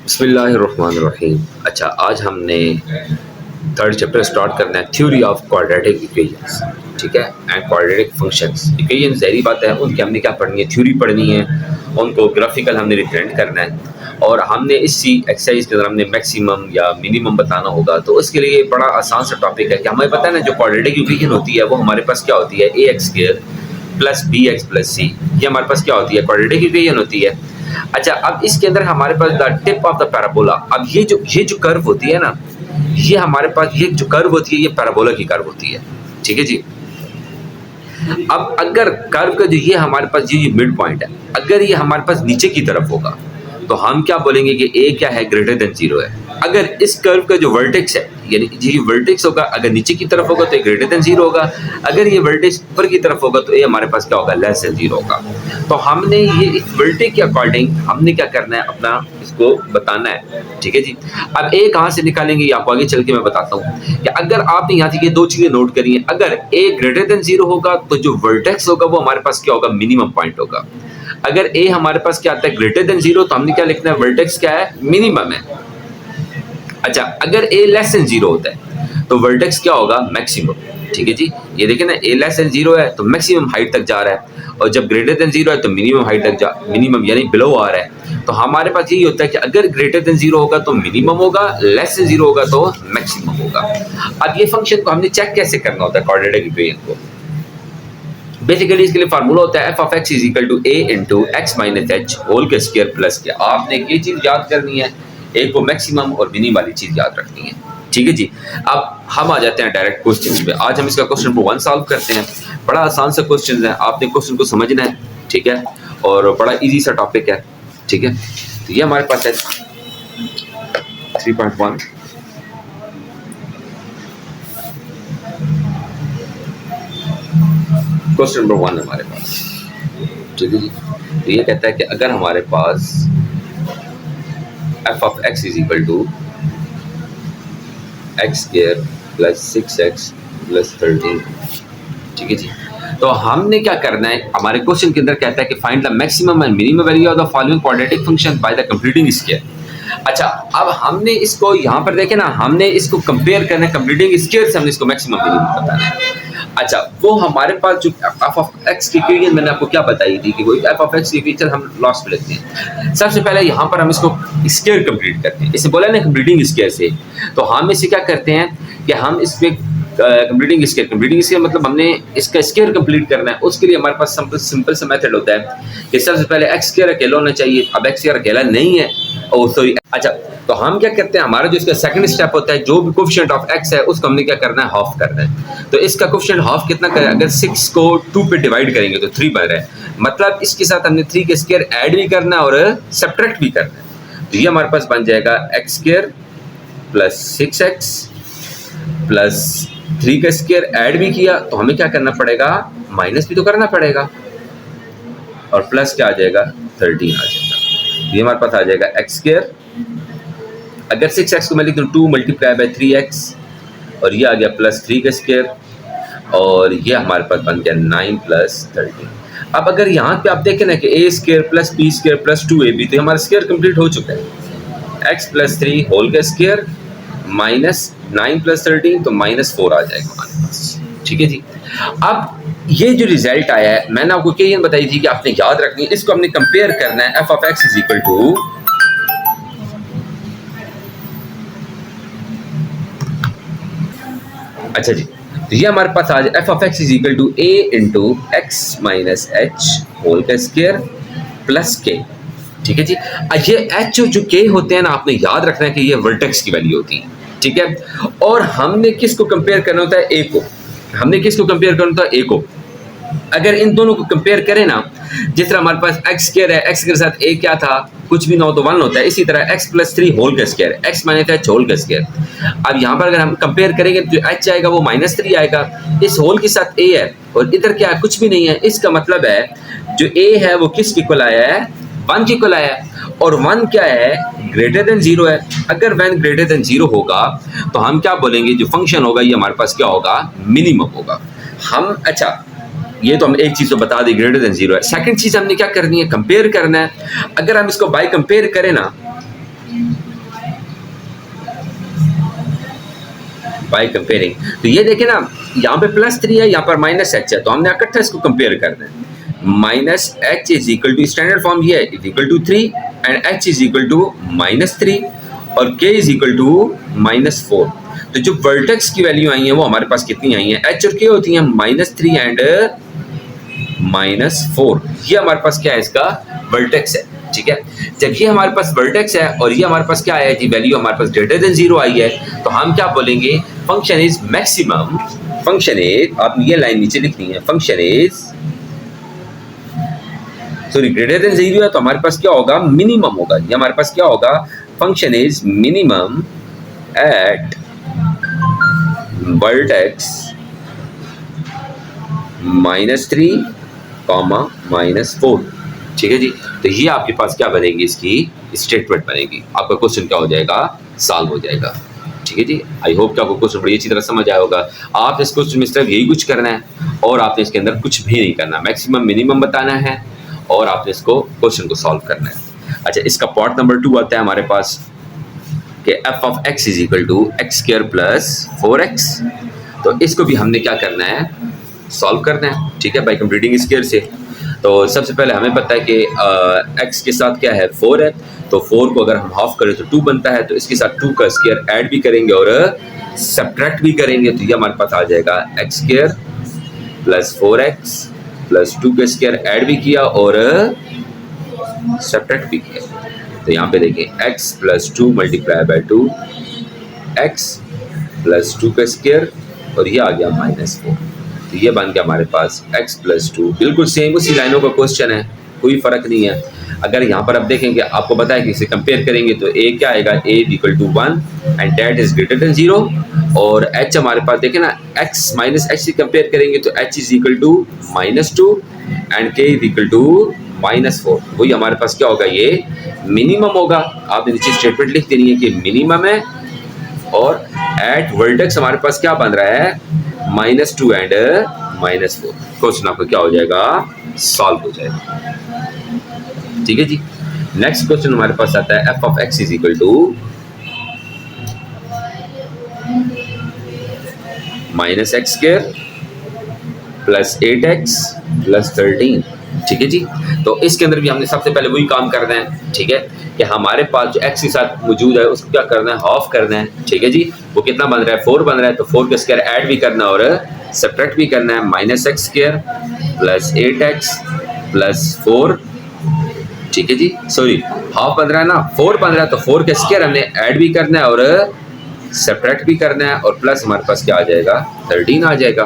बिस्मिल्लाहिर्रहमानिर्रहीम। अच्छा, आज हमने थर्ड चैप्टर स्टार्ट करना है, थ्योरी ऑफ क्वाड्रेटिक इक्वेशंस। ठीक है, एंड क्वाड्रेटिक फंक्शंस। इक्वेशन ज़ाहिर बात है उनकी हमने क्या पढ़नी है, थ्योरी पढ़नी है, उनको ग्राफिकल हमने रिप्रेजेंट करना है। और हमने इसी एक्सरसाइज के अंदर हमने मैक्सिमम या मिनिमम बताना होगा। तो उसके लिए बड़ा आसान सा टॉपिक है कि हमें पता है ना, जो क्वाड्रेटिक इक्वेशन होती है वो हमारे पास क्या होती है, a x square plus b x plus c. ये हमारे पास क्या होती है, क्वाड्रेटिक इक्वेशन होती है। अच्छा, अब इसके अंदर हमारे पास the tip of the parabola. अब ये जो कर्व होती है ना, ये हमारे पास ये जो कर्व होती है ये पैराबोला की कर्व होती है। ठीक है जी। अब अगर कर्व का जो ये हमारे पास ये मिड पॉइंट है, अगर ये हमारे पास नीचे की तरफ होगा तो हम क्या बोलेंगे कि ए क्या है, ग्रेटर देन जीरो है। अगर इस कर्व का जो वर्टेक्स है, यानी ये वर्टेक्स होगा, अगर नीचे की तरफ होगा तो ये ग्रेटर देन जीरो होगा, अगर ये वर्टेक्स ऊपर की तरफ होगा तो ये हमारे पास क्या होगा, लेस देन जीरो होगा। तो हमने ये इस वर्टेक्स के अकॉर्डिंग हमने क्या करना है, अपना इसको बताना है। ठीक है जी। अब ए कहाँ से निकालेंगे ये आपको आगे चल के मैं बताता हूँ कि अगर आपने यहाँ से ये दो चीजें नोट करी हैं, अगर ए ग्रेटर देन जीरो होगा तो जो वर्टेक्स होगा वो हमारे पास क्या होगा, मिनिमम पॉइंट होगा। अगर ए हमारे पास क्या आता है, ग्रेटर देन जीरो, तो हमने क्या लिखना है, वर्टेक्स क्या है, मिनिमम है। अच्छा, अगर ए लेस देन जीरो होता है तो वर्टेक्स क्या होगा, मैक्सिमम। ठीक है जी। ये देखें ना, ए लेस देन जीरो है तो मैक्सिमम हाइट तक जा रहा है, और जब ग्रेटर देन जीरो है तो मिनिमम हाइट तक मिनिमम यानी बिलो आ रहा है। तो हमारे पास यही होता है कि अगर ग्रेटर देन जीरो होगा तो मिनिमम होगा, लेस देन जीरो होगा तो मैक्सिमम होगा। अब ये फंक्शन को हमने चेक कैसे करना होता है, क्वाड्रेटिक इक्वेशन को। बेसिकली इसके लिए फार्मूला होता है f of x is equal to a into x minus h whole के स्क्वायर प्लस के। आपने ये चीज याद करनी है, ए को मैक्सिमम और मिनिमम वाली चीज याद रखनी है। ठीक है जी। अब हम आ जाते हैं डायरेक्ट क्वेश्चन पे। आज हम इसका क्वेश्चन नंबर 1 सॉल्व करते हैं। बड़ा आसान सा क्वेश्चन है, आपने क्वेश्चन को समझना है। ठीक है, और बड़ा इजी सा टॉपिक है। ठीक है, तो ये हमारे पास है 3.1। क्वेश्चन नंबर 1 हमारे पास। ठीक है जी। तो ये कहता है कि अगर हमारे पास f of x is equal to x square plus 6x plus 13। ठीक है जी। तो हमने क्या करना है, हमारे क्वेश्चन के अंदर कहता है कि find the maximum and minimum value of the following quadratic function by the completing square. अच्छा, अब हमने इसको यहाँ पर देखे ना, हमने इसको कंपेयर करना है कंप्लीटिंग स्क्वायर से, हमने इसको मैक्सिमम मिनिमम बताना है। अच्छा, वो हमारे पास जो एफ ऑफ एक्स की इक्वेशन मैंने आपको क्या बताई थी कि वो एफ ऑफ एक्स की इक्वेशन हम लास्ट में लिखते हैं। सबसे पहले यहाँ पर हम इसको स्क्वायर कंप्लीट करते हैं। इसे बोला ना कंप्लीटिंग स्क्वायर से, तो हम इसे क्या करते हैं कि हम इसमें कंप्लीटिंग स्क्वायर मतलब हमने इसका स्क्वायर कंप्लीट करना है। उसके लिए हमारे पास सिंपल सा मेथड होता है कि सबसे पहले एक्स स्क्वायर अकेला होना चाहिए। अब एक्स स्क्वायर अकेला नहीं है, और सॉरी, अच्छा, तो हम क्या करते हैं, हमारा जो इसका सेकंड स्टेप होता है, जो भी कोफिशिएंट ऑफ एक्स है उसको हमने क्या करना है, हाफ करना है। तो इसका कोफिशिएंट हाफ कितना करें, अगर 6 को 2 पे डिवाइड करेंगे तो 3 बन रहा है। मतलब इसके साथ हमने 3 के स्क्वायर ऐड भी करना है और सब्ट्रैक्ट भी करना है। तो ये हमारे पास बन जाएगा x square plus 6x plus 3 का स्क्वायर ऐड भी किया तो हमें क्या करना पड़ेगा, माइनस भी तो करना पड़ेगा, और प्लस क्या आ जाएगा, 13 आ जाएगा। ये हमारे पास आ जाएगा एक्स स्क्वायर, अगर 6x को मैं लिख दूँ 2 मल्टीप्लाई बाई 3x, और ये आ गया प्लस 3 का स्क्वायर, और ये हमारे पास बन गया 9 प्लस 13। अब अगर यहाँ पे आप देखें ना कि a square plus b square plus 2ab, तो हमारा स्क्वायर कंप्लीट हो चुका है। x प्लस 3 होल का स्क्वायर माइनस 9 प्लस 13, तो -4 आ जाएगा हमारे पास। ठीक है जी। अब ये जो रिजल्ट आया है, मैंने आपको क्या बताई थी कि आपने याद रखनी है, इसको हमने कंपेयर करना है f of x is equal to अच्छा जी, तो ये हमारे पास आज f of x is equal to a into x minus h whole का स्क्वायर प्लस के। ठीक है जी। ये एच जो के होते हैं ना, आपने याद रखना है कि ये वर्टेक्स की वैल्यू होती है। ठीक है, और हमने किसको कंपेयर करना होता है, ए को। हमने किसको कंपेयर करना होता है, ए को। अगर इन दोनों को कंपेयर करें ना, जिस तरह हमारे पास एक्स स्क्वायर है, एक्स के साथ ए क्या था, कुछ भी ना हो तो 1 होता है। इसी तरह x प्लस 3 होल का square, x minus h whole का स्क्वायर। अब यहाँ पर अगर हम कंपेयर करेंगे तो h आएगा वो -3 आएगा, इस होल के साथ a है और इधर क्या है, कुछ भी नहीं है। इसका मतलब है जो a है वो किसके इक्वल आया है, 1 के इक्वल आया है, और 1 क्या है, ग्रेटर देन 0 है। अगर 1 ग्रेटर देन 0 होगा तो हम क्या बोलेंगे, जो फंक्शन होगा ये हमारे पास क्या होगा, मिनिमम होगा। हम अच्छा, ये तो हम एक चीज़ तो बता दी, ग्रेटर देन 0 है। सेकंड चीज़ हमने क्या करनी है, कंपेयर करना है। अगर हम इसको बाय कंपेयर करें ना, बाय कंपेयरिंग। तो ये देखें ना, यहाँ पे +3 है, यहाँ पर -h है, तो हमने इकट्ठा इसको कंपेयर करना है। -h is equal to, standard form ये है, is equal to 3 and h is equal to -3 और k इज इक्वल टू -4। तो जो वर्टेक्स की वैल्यू आई है वो हमारे पास कितनी आई है, h और k होती हैं -3 एंड -4। ये हमारे पास क्या है, इसका वर्टेक्स है। ठीक है, जब ये हमारे पास वर्टेक्स है और ये हमारे पास क्या है जी, वैल्यू हमारे पास ग्रेटर देन 0 आई है, तो हम क्या बोलेंगे, function is maximum, function is, आपने ये लाइन नीचे लिखनी है, function is, sorry greater than 0 है तो हमारे पास क्या होगा, मिनिमम होगा। ये हमारे पास क्या होगा, function is minimum eight vertex -3, -4। ठीक है जी, तो ये आपके पास क्या बनेगी, इसकी स्टेटमेंट बनेगी, आपका क्वेश्चन क्या हो जाएगा, सॉल्व हो जाएगा। ठीक है जी, आई होप कि आपको क्वेश्चन बड़ी अच्छी तरह समझ आया होगा। आप इस क्वेश्चन में सिर्फ यही कुछ करना है और आपने इसके अंदर कुछ भी नहीं करना, मैक्सिमम मिनिमम बताना है और आपने इसको क्वेश्चन को सॉल्व करना है। अच्छा, इसका पार्ट नंबर 2 आता है हमारे पास कि f of x is equal to x² plus 4x। तो इसको भी हमने क्या करना है, सॉल्व करना है। ठीक है, बाय कंप्लीटिंग स्क्वायर से। तो सबसे पहले हमें पता है कि x के साथ क्या है, 4 है, तो 4 को अगर हम हाफ करें तो 2 बनता है, तो इसके साथ 2 का स्क्वायर ऐड भी करेंगे और सब्ट्रैक्ट भी करेंगे, तो ये हमारे पास आ जाएगा x² प्लस 4x प्लस 2 का स्क्वायर ऐड भी किया और सब्ट्रैक्ट भी किया। तो यहाँ पे देखिए x plus 2 multiply by 2, x plus 2 का स्क्वायर और ये आ गया -4। तो ये बन गया हमारे पास x प्लस 2, बिल्कुल सेम उसी लाइनों का क्वेश्चन है, कोई फर्क नहीं है। अगर यहाँ पर आप देखेंगे, आपको बताया कि इसे कंपेयर करेंगे तो a क्या आएगा, a equal to 1 and that is greater than 0 और h हमारे पास देखें ना, x माइनस h से कंपेयर करेंगे तो h is equal to -2 and k is equal to -4। वही हमारे पास क्या होगा, ये मिनिमम होगा। आपने नीचे स्टेटमेंट लिख देनी है कि मिनिमम है और एट वर्टेक्स हमारे पास क्या बन रहा है, -2 एंड -4। क्वेश्चन आपका क्या हो जाएगा, सॉल्व हो जाएगा। ठीक है जी, नेक्स्ट क्वेश्चन हमारे पास आता है f of x is equal to -x² plus 8x plus 13। ठीक है जी, तो इसके अंदर भी हमने सबसे पहले वही काम करना है। ठीक है, कि हमारे पास जो x के साथ मौजूद है उसको क्या करना है, हाफ करना है। ठीक है जी, वो कितना बन रहा है, 4 बन रहा है, तो 4 का स्क्वायर ऐड भी करना और सब्ट्रैक्ट भी करना है, -x² प्लस 8x प्लस 4। ठीक है जी, सॉरी हाफ बन रहा है ना, 4 बन रहा है, तो 4 का स्क्वायर हमने ऐड भी करना है और सब्ट्रैक्ट भी करना है और प्लस हमारे पास क्या आ जाएगा, 13 आ जाएगा,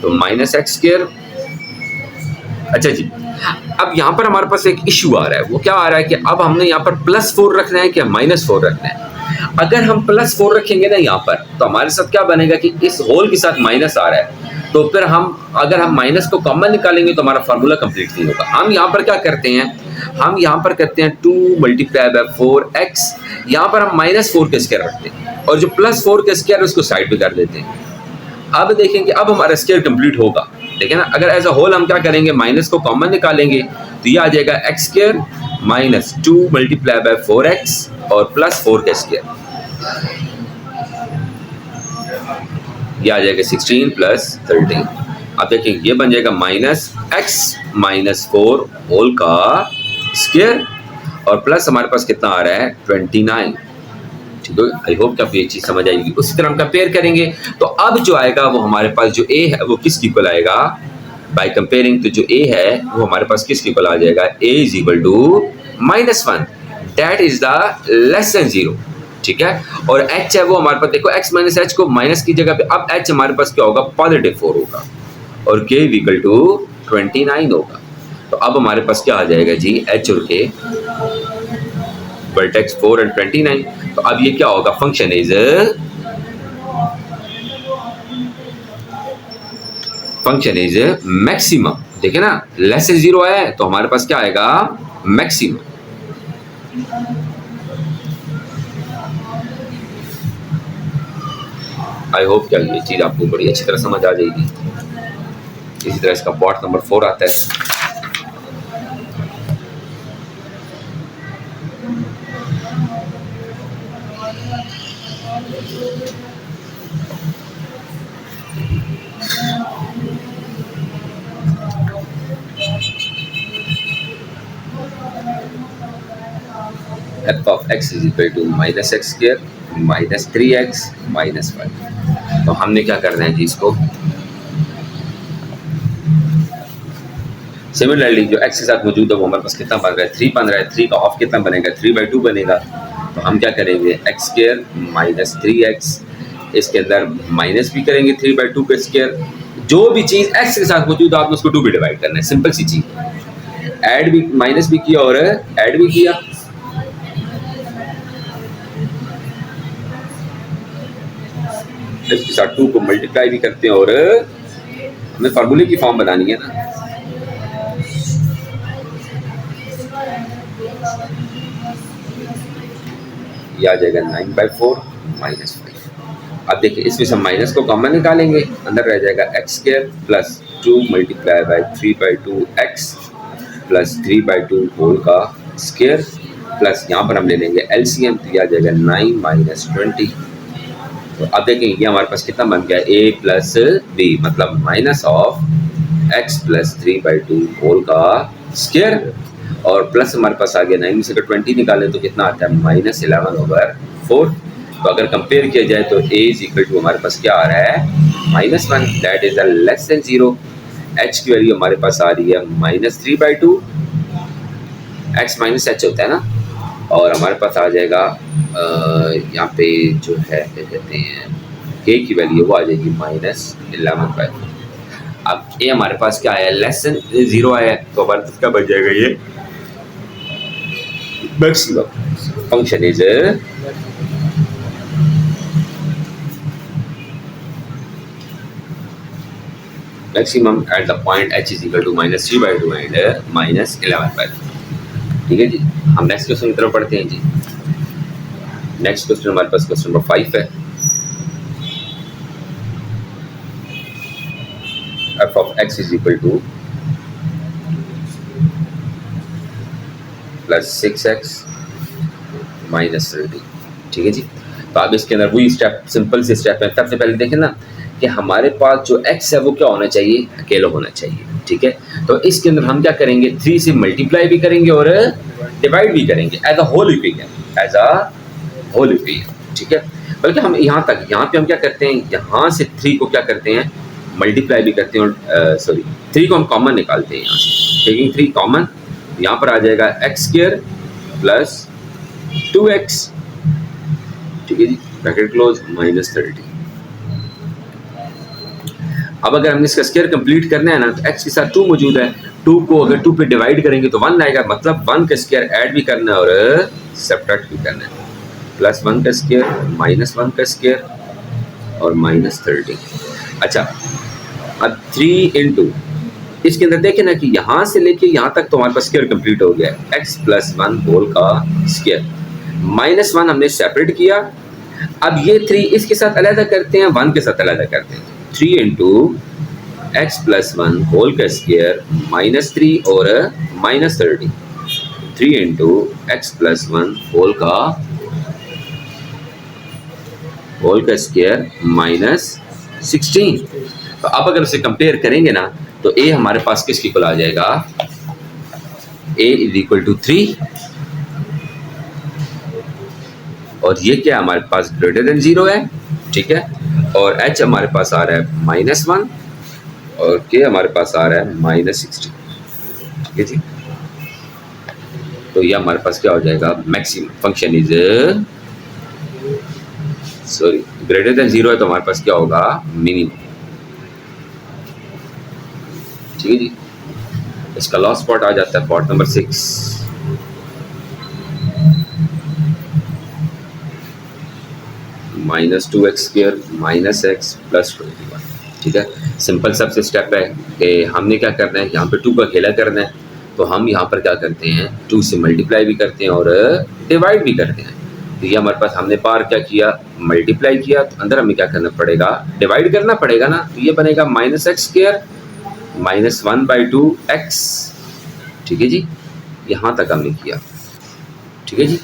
तो -x²। अच्छा जी, अब यहाँ पर हमारे पास एक इशू आ रहा है, वो क्या आ रहा है कि अब हमने यहाँ पर +4 रखना है क्या -4 रखना है। अगर हम +4 रखेंगे ना यहाँ पर, तो हमारे साथ क्या बनेगा कि इस होल के साथ माइनस आ रहा है, तो फिर हम अगर हम माइनस को कॉमन निकालेंगे तो हमारा फार्मूला कंप्लीट नहीं होगा। हम यहाँ पर क्या करते हैं, हम यहाँ पर करते हैं 2 मल्टीप्लाई बाय 4x, यहाँ पर हम -4 का स्क्वायर रखते हैं और जो +4 का स्क्वायर उसको साइड पे कर देते हैं। अब देखेंगे, अब हमारा स्क्वायर कंप्लीट होगा। देखिए ना, अगर एज अ होल हम क्या करेंगे, माइनस को कॉमन निकालेंगे तो ये आ जाएगा x² minus 2 multiply by 4x और प्लस 4 का स्क्वायर, ये आ जाएगा 16 प्लस 13। अब देखेंगे ये बन जाएगा -x माइनस 4 होल का स्क्वायर और प्लस हमारे पास कितना आ रहा है, 29। ठीक है, आई होप कि आपको ये चीज़ समझ आएगी। उसी तरह हम कंपेयर करेंगे तो अब जो आएगा वो हमारे पास जो a है वो किसके इक्वल आएगा, बाय कंपेयरिंग, तो जो a है वो हमारे पास किसके इक्वल आ जाएगा, a is equal to -1 that is the less than 0। ठीक है, और h है वो हमारे पास, देखो x माइनस h को माइनस की जगह पे अब h हमारे पास क्या होगा, +4 होगा और k इक्वल टू 29 होगा। तो अब हमारे पास क्या आ जाएगा जी, h और k वर्टेक्स 4 एंड 29। तो अब ये क्या होगा, फंक्शन इज मैक्सिमम। देखिए ना, लेस से 0 है तो हमारे पास क्या आएगा, मैक्सिमम। आई होप क्या ये चीज आपको बड़ी अच्छी तरह समझ आ जाएगी। इसी तरह इसका पार्ट नंबर 4 आता है। F of x is equal to minus x square minus 3x minus 5। तो हमने क्या करना है जी इसको सिमिलरली जो x के साथ मौजूद है वो हमारे पास कितना बन रहा है 3 बन रहा है। 3 का ऑफ कितना बनेगा 3/2 बनेगा। तो हम क्या करेंगे एक्स स्क्र माइनस 3x इसके अंदर माइनस भी करेंगे 3/2 का स्क्र। जो भी चीज़ x के साथ मौजूद है आपने उसको 2 भी डिवाइड करना है। सिंपल सी चीज़। ऐड भी माइनस भी किया और ऐड भी किया। इसके साथ 2 को मल्टीप्लाई भी करते हैं और हमें फार्मूले की फॉर्म बनानी है ना। यह आ जाएगा 9/4 माइनस 5। अब देखिए इसमें से माइनस को कॉमन निकालेंगे, अंदर रह जाएगा x square plus 2 multiply by 3/2 x plus 3/2 whole का स्क्र प्लस यहाँ पर हम ले लेंगे एलसीएम। तो यह आ जाएगा 9 माइनस 20। तो अब देखेंगे ये हमारे पास कितना बन गया a प्लस बी मतलब minus of x plus 3/2 whole का स्क्वायर और प्लस हमारे पास आ गया 9 में से अगर 20 निकालें तो कितना आता है माइनस 11/4। तो अगर कंपेयर किया जाए तो a इज इक्वल टू हमारे पास क्या आ रहा है -1 that is less than 0। h की वैल्यू हमारे पास आ रही है -3/2 x माइनस h होता है ना। और हमारे पास आ जाएगा यहाँ पे जो है क्या कहते हैं k की वैल्यू वो आ जाएगी -11/4। अब a हमारे पास क्या आया लेस देन 0 आया तो हमारे पास क्या बच जाएगा ये maximum function is maximum at the point h is equal to -3/2 and -11/4। ठीक है जी। हम नेक्स्ट क्वेश्चन की तरफ पढ़ते हैं जी। नेक्स्ट क्वेश्चन हमारे पास क्वेश्चन नंबर 5 है। f of x is equal to plus 6x minus 30। ठीक है जी। तो आप इसके अंदर वही स्टेप सिंपल से स्टेप है। सबसे पहले देखें ना कि हमारे पास जो x है वो क्या होना चाहिए अकेला होना चाहिए। ठीक है। तो इसके अंदर हम क्या करेंगे 3 से मल्टीप्लाई भी करेंगे और डिवाइड भी करेंगे as a whole equation as a whole equation. ठीक है। बल्कि हम यहाँ पे हम क्या करते हैं यहाँ से 3 को क्या करते हैं मल्टीप्लाई भी करते हैं और सॉरी 3 को हम कॉमन निकालते हैं यहाँ से। टेकिंग 3 कॉमन यहाँ पर आ जाएगा एक्स स्क्र प्लस 2x। ठीक है जी ब्रैकेट क्लोज -30। अब अगर हमने इसका स्क्वायर कंप्लीट करना है ना तो x के साथ 2 मौजूद है। 2 को अगर 2 पे डिवाइड करेंगे तो 1 आएगा मतलब 1 का स्क्वायर ऐड भी करना है और सब्ट्रैक्ट भी करना है। +1 का स्क्वायर -1 का स्क्वायर और -30। अच्छा अब 3 इंटू इसके अंदर देखें ना कि यहाँ से लेके यहाँ तक तो हमारे पास स्क्वायर कंप्लीट हो गया है x + 1 होल का स्क्वायर। -1 हमने सेपरेट किया। अब ये 3 इसके साथ अलग करते हैं 1 के साथ अलग करते हैं। 3 इंटू x + 1 होल का स्क्वायर -3 और -30। 3 इंटू x + 1 होल का स्क्वायर -16। तो अब अगर उसे कंपेयर करेंगे ना तो a हमारे पास किसकी इक्वल आ जाएगा a = 3 और ये क्या हमारे पास >0 है। ठीक है। और h हमारे पास आ रहा है -1 और k हमारे पास आ रहा है -16। ठीक है जी। तो ये हमारे पास क्या हो जाएगा मैक्सिमम फंक्शन इज सॉरी >0 है तो हमारे पास क्या होगा मिनिमम। ठीक है जी। इसका लास्ट पार्ट आ जाता है पार्ट नंबर 6। -2x² -x + 21। ठीक है। सिंपल सबसे स्टेप है कि हमने क्या करना है यहाँ पे 2 का अकेला करना है तो हम यहाँ पर क्या करते हैं 2 से मल्टीप्लाई भी करते हैं और डिवाइड भी करते हैं। तो ये हमारे पास हमने बाहर क्या किया मल्टीप्लाई किया तो अंदर हमें क्या करना पड़ेगा डिवाइड करना पड़ेगा ना। तो ये बनेगा -x² -1/2x। ठीक है जी। यहाँ तक हमने किया। ठीक है जी।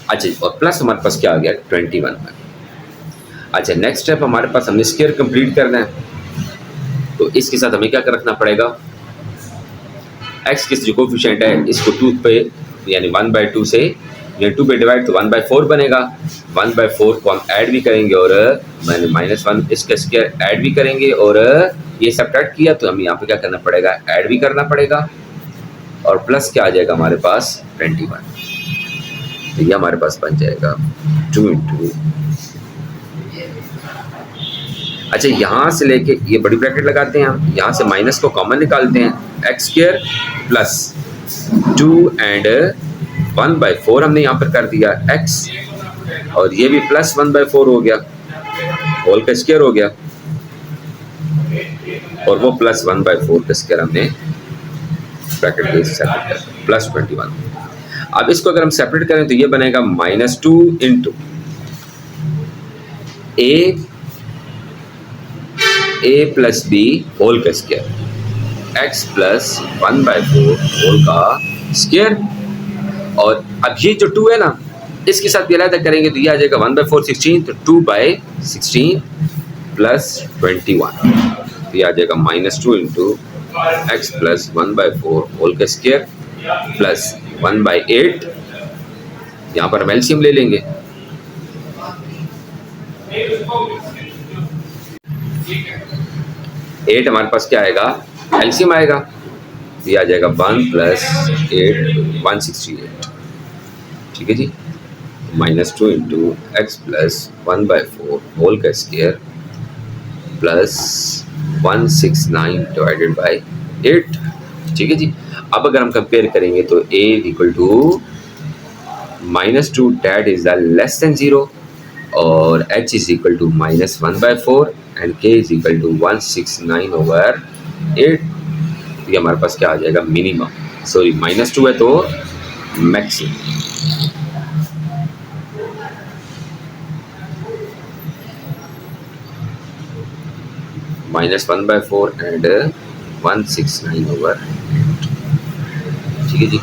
अच्छा और प्लस हमारे पास क्या आ गया 21। अच्छा, नेक्स्ट स्टेप हमारे पास, हमने स्क्वायर कंप्लीट करना है, तो इसके साथ हमें क्या रखना पड़ेगा, एक्स के जो कोफिशिएंट है इसको 2 पे यानी 1/2 से, ये 2 पे डिवाइड तो 1/4 बनेगा। 1/4 को हम ऐड भी करेंगे और मैंने -1 इसका स्क्वायर ऐड भी करेंगे, और ये सब्ट्रैक्ट किया तो हमें यहाँ पे क्या करना पड़ेगा, ऐड भी करना पड़ेगा, और प्लस क्या आ जाएगा हमारे पास 21। तो ये हमारे पास बन जाएगा 2 इंटू, अच्छा यहाँ से लेके ये बड़ी ब्रैकेट लगाते हैं हम, यहाँ से माइनस को कॉमन निकालते हैं, एक्स स्क्वायर प्लस 2 एंड 1/4 हमने यहाँ पर कर दिया x, और ये भी प्लस 1/4 हो गया, होल का स्क्वायर हो गया, और वो प्लस 1/4 का स्क्वायर हमने ब्रैकेट के सेपरेट कर प्लस 21। अब इसको अगर हम सेपरेट करें तो ये बनेगा -2 into a plus b whole का स्क्वायर, x प्लस 1/4 होल का स्क्वायर, और अब ये जो 2 है ना, इसके साथ भी अलग करेंगे तो ये आ जाएगा 1/4 16, तो 2/16 प्लस 21, तो ये आ जाएगा -2 इंटू एक्स प्लस 1/4 होल का स्क्वायर प्लस 1/8, यहाँ पर हम एलसीएम ले लेंगे, एट हमारे पास क्या आएगा, एलसीएम आएगा, ये आ जाएगा 1 प्लस 8 168, ठीक है जी, -2 इंटू एक्स प्लस 1/4 होल का स्क्वायर प्लस 169 डिवाइडेड बाई 8, ठीक है जी। अब अगर हम कंपेयर करेंगे तो a equal to -2 that is the less than 0, और h is equal to -1/4 and k is equal to 169/8, तो ये हमारे पास क्या आ जाएगा, मिनिमम, सॉरी -2 है तो मैक्सिमम। -1/4 एंड 169/8, ठीक है जी।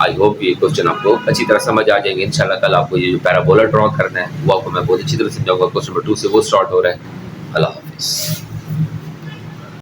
आई होप ये क्वेश्चन आपको अच्छी तरह समझ आ जाएंगे। इंशाल्लाह कल आपको ये जो पैराबोला ड्रॉ करना है वो आपको मैं बहुत अच्छी तरह समझाऊंगा। क्वेश्चन नंबर 2 से वो स्टार्ट हो रहा है। अल्लाह हाफिज़।